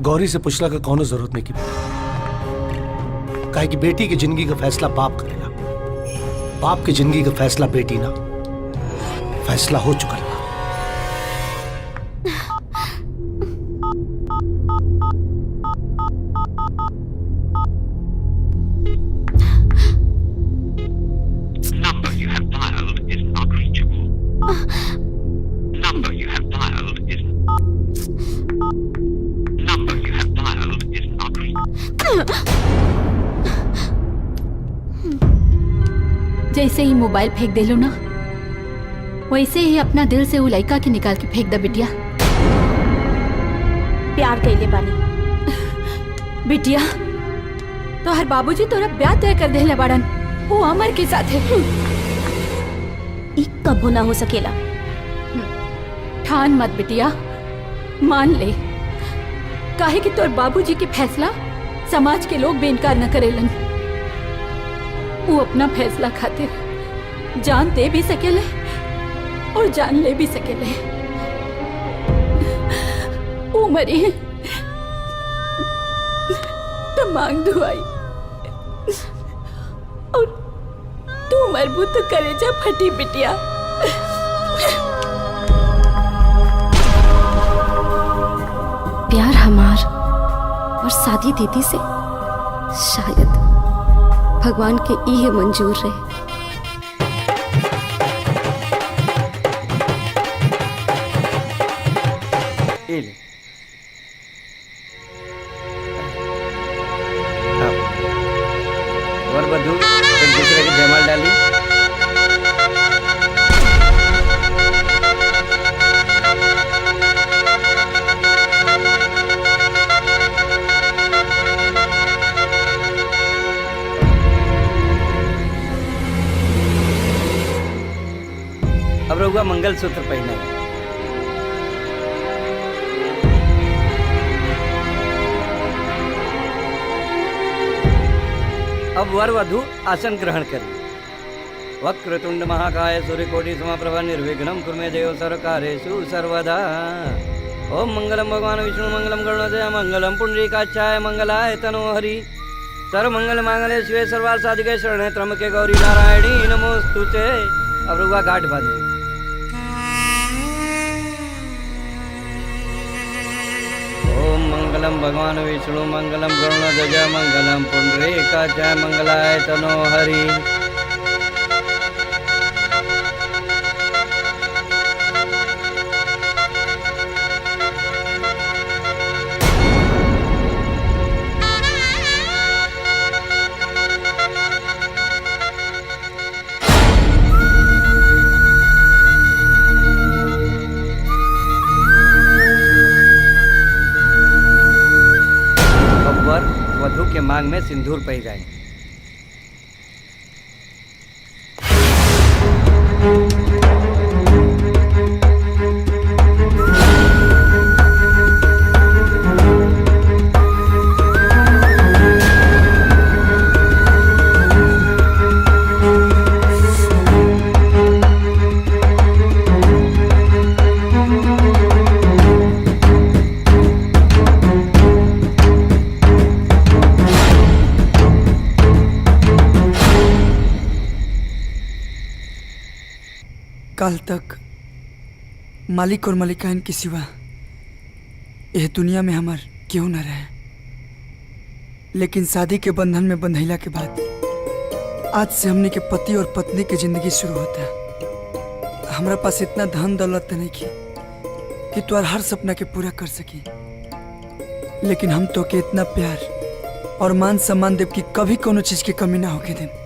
गौरी से पूछला का कौनो जरूरत नहीं की काहे कि बेटी की जिंदगी का फैसला बाप करेला, बाप की जिंदगी का फैसला बेटी ना, फैसला हो चुका है। जैसे ही मोबाइल फेंक दे लो ना, वैसे ही अपना दिल से वो लड़का के निकाल के फेंक दे बिटिया। प्यार कैले बानी बिटिया, तो हर बाबूजी तोरा ब्याह तय कर देले बाड़न, वो अमर के साथ है। ई कबो ना हो सकेला। ठान मत बिटिया, मान ले, काहे कि तोर बाबूजी के फैसला समाज के लोग बेइनकार न करेलन। वो अपना फैसला खातिर जान दे भी सकेले और जान ले भी सकेले। वो मरी तो मांग दुआई, और तू मरबू तो कलेजा फटी बिटिया। प्यार हमार और शादी दीदी से शायद भगवान के इहे मंजूर रहे। और बधू एक दूसरे की जयमाल डाली। अब रहुआ मंगलसूत्र पहने। अब वर वधु आसन ग्रहण करें। वक्रतुंड महाकाय सूर्यकोटि समप्रभा निर्विघ्नं कुरु मे देव सर्वकार्येषु सर्वदा। ओम मंगलम भगवान विष्णु मंगलम गरुड़ध्वज मंगलम पुंडरीकाक्षाय मंगलाय तनोहरि। सर्वमंगल मांगल्ये शिवे सर्वार्थ साधिके शरण्ये त्र्यंबके गौरी नारायणी नमोस्तुते। अब रुआ गांठ बांधे। ओम मंगलम भगवान विष्णु मंगलम गरुड़ध्वज मंगलम पुंडरीकाक्षाय मंगलाय तनोहरि। वधु के मांग में सिंदूर पहिराएं। कल तक मालिक और मालिकाइन के सिवा यह दुनिया में हमार क्यों न रहे, लेकिन शादी के बंधन में बंधैला के बाद आज से हमने के पति और पत्नी की जिंदगी शुरू होता है। हमारा पास इतना धन दौलत नहीं कि तुहार हर सपना के पूरा कर सकी, लेकिन हम तो के इतना प्यार और मान सम्मान देव कि कभी कोनो चीज की कमी ना होके दें।